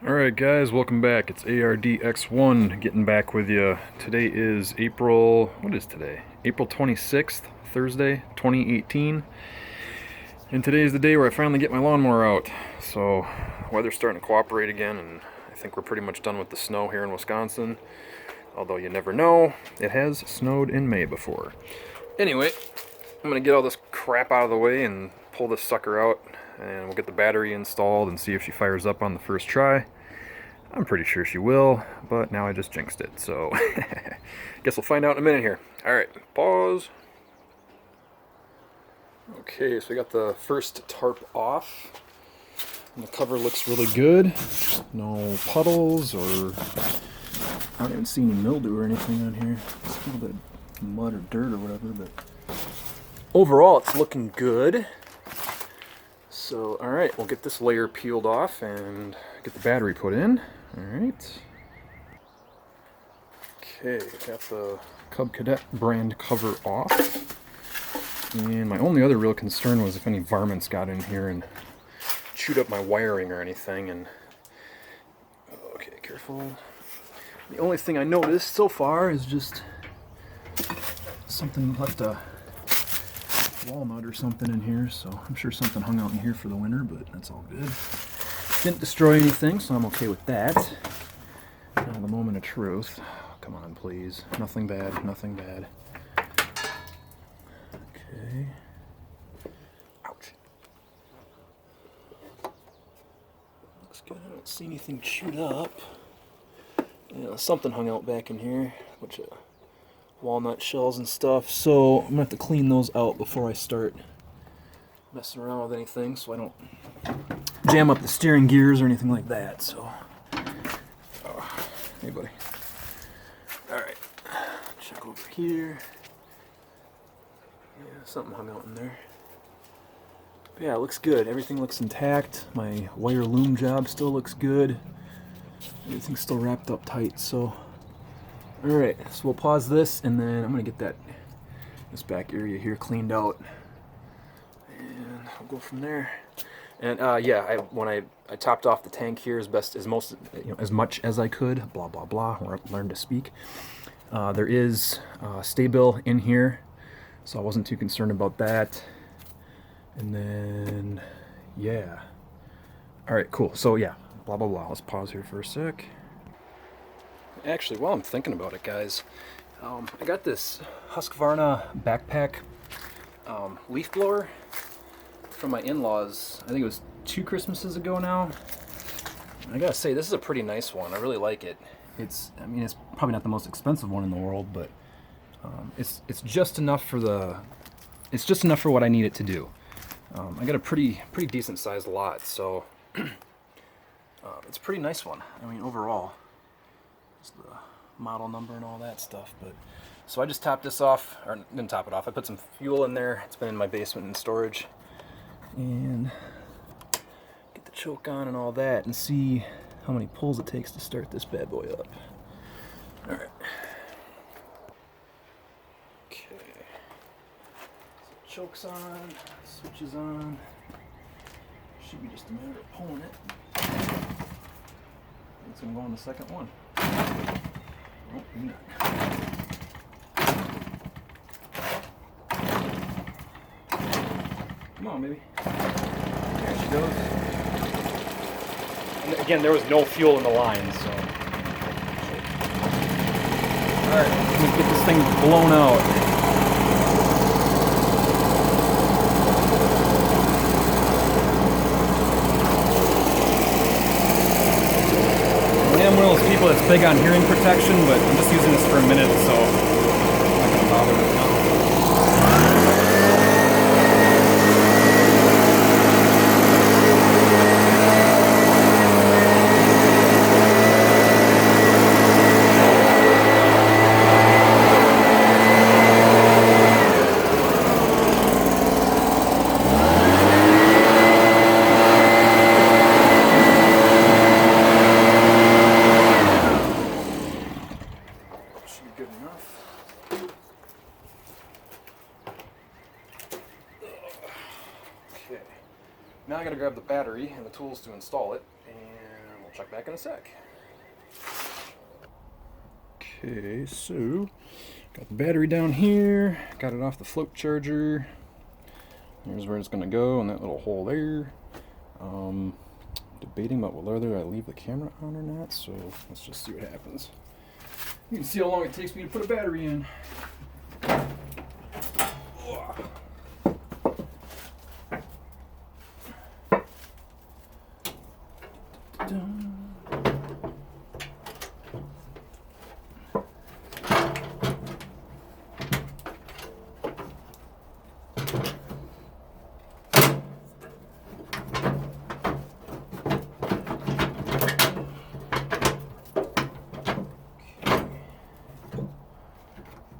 Alright guys, welcome back. It's ARDX1 getting back with you. Today is what is today? April 26th, Thursday, 2018. And today is the day where I finally get my lawnmower out. So, weather's starting to cooperate again, and I think we're pretty much done with the snow here in Wisconsin. Although you never know, it has snowed in May before. Anyway, I'm gonna get all this crap out of the way and pull this sucker out, and we'll get the battery installed and see if she fires up on the first try. I'm pretty sure she will, but now I just jinxed it, so guess we'll find out in a minute here. Alright, pause. Okay, so we got the first tarp off, and the cover looks really good. No puddles, or I don't even see any mildew or anything on here. It's a little bit of mud or dirt or whatever, but overall it's looking good. So, alright, we'll get this layer peeled off and get the battery put in. Alright. Okay, got the Cub Cadet brand cover off. And my only other real concern was if any varmints got in here and chewed up my wiring or anything. And okay, careful. The only thing I noticed so far is just something left a walnut or something in here, so I'm sure something hung out in here for the winter, but that's all good. Didn't destroy anything, so I'm okay with that. Now the moment of truth. Come on, please. Nothing bad, nothing bad. Okay. Ouch. Looks good. I don't see anything chewed up. Yeah, something hung out back in here. A bunch of walnut shells and stuff, so I'm gonna have to clean those out before I start messing around with anything, so I don't jam up the steering gears or anything like that. So, hey buddy. Alright, check over here. Yeah, something hung out in there. But yeah, it looks good. Everything looks intact. My wire loom job still looks good. Everything's still wrapped up tight, so alright, so we'll pause this, and then I'm going to get this back area here cleaned out, and I'll go from there. And yeah, when I topped off the tank here as much as I could, blah blah blah, or learn to speak. There is stay bill in here, so I wasn't too concerned about that. And then yeah, alright, cool. So yeah, blah blah blah. Let's pause here for a sec. Actually, while I'm thinking about it, guys, I got this Husqvarna backpack leaf blower from my in-laws. I think it was 2 Christmases ago now. I gotta say, this is a pretty nice one. I really like it. I mean, it's probably not the most expensive one in the world, but it's just enough for what I need it to do. I got a pretty decent sized lot, so it's a pretty nice one. I mean, overall. The model number and all that stuff. But so I just topped this off, or didn't top it off. I put some fuel in there. It's been in my basement in storage, and get the choke on and all that, and see how many pulls it takes to start this bad boy up. All right. Okay. So choke's on, switch is on. Should be just a matter of pulling it. It's gonna go on the second one. Oh, maybe not. Come on, baby. There she goes. And again, there was no fuel in the line, so. Alright, let's get this thing blown out. I'm one of those people that's big on hearing protection, but I'm just using this for a minute, so I'm not going to bother with it now. Now I gotta grab the battery and the tools to install it, and we'll I'll check back in a sec. Okay, so got the battery down here, got it off the float charger. Here's where it's gonna go, in that little hole there. Debating about whether I leave the camera on or not, so let's just see what happens. You can see how long it takes me to put a battery in.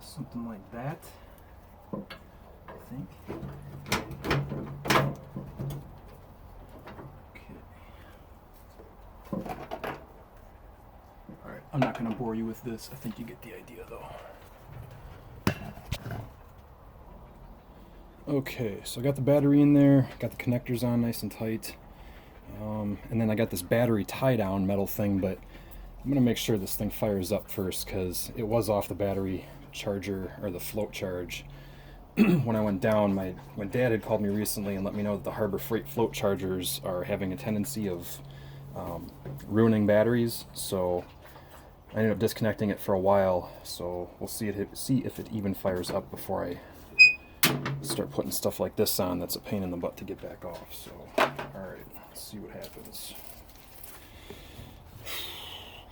Something like that, I think. Okay. Alright, I'm not going to bore you with this. I think you get the idea, though. Okay, so I got the battery in there, got the connectors on nice and tight, and then I got this battery tie-down metal thing, but I'm going to make sure this thing fires up first, because it was off the battery charger, or the float charge. When I went down, my dad had called me recently and let me know that the Harbor Freight float chargers are having a tendency of ruining batteries, so I ended up disconnecting it for a while, so we'll see if it even fires up before I start putting stuff like this on that's a pain in the butt to get back off. So, alright, let's see what happens.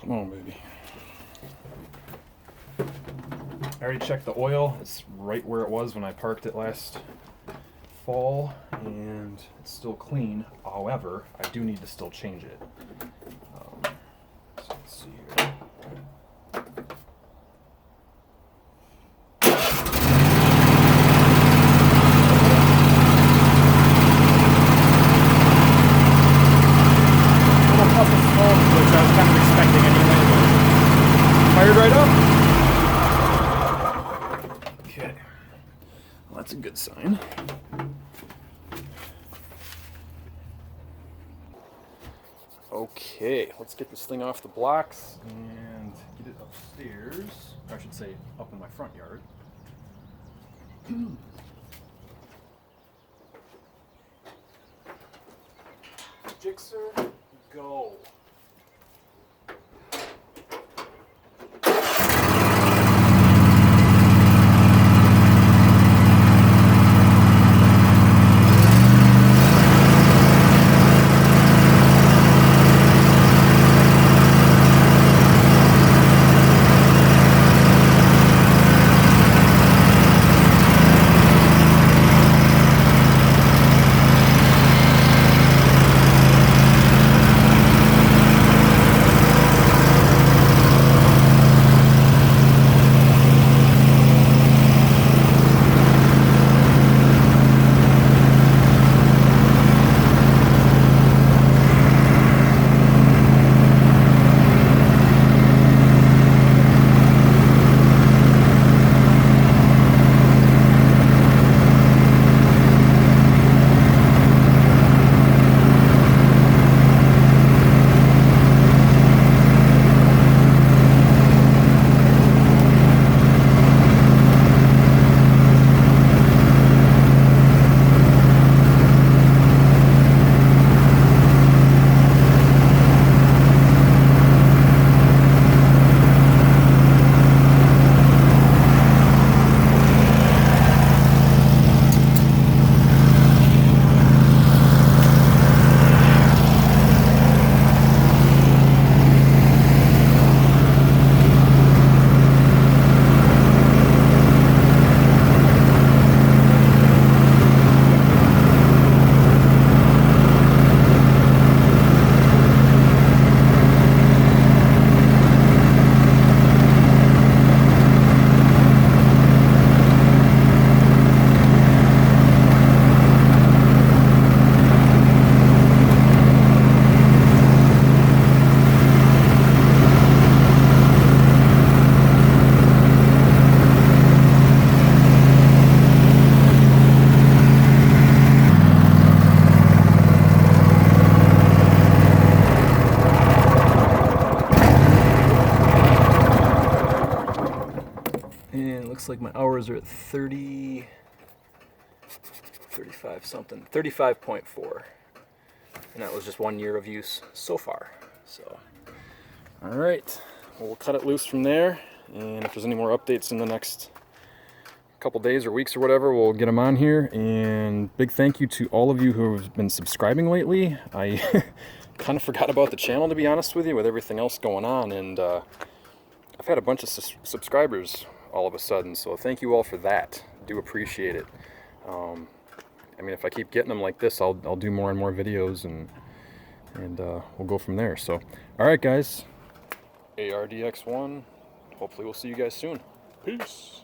Come on, baby. I already checked the oil. It's right where it was when I parked it last fall, and it's still clean. However, I do need to still change it. So let's see here. Which I was kind of expecting anyway, but fired right up. Okay, well, that's a good sign. Okay, let's get this thing off the blocks and get it upstairs. Or I should say up in my front yard. Jixer, go. looks like my hours are at 35 something, 35.4. And that was just 1 year of use so far. So, all right, well, we'll cut it loose from there. And if there's any more updates in the next couple days or weeks or whatever, we'll get them on here. And big thank you to all of you who have been subscribing lately. I kind of forgot about the channel, to be honest with you, with everything else going on. And I've had a bunch of subscribers all of a sudden, so thank you all for that. Do appreciate it. I mean, if I keep getting them like this, I'll do more and more videos, and we'll go from there. So, all right, guys, ARDX1. Hopefully, we'll see you guys soon. Peace.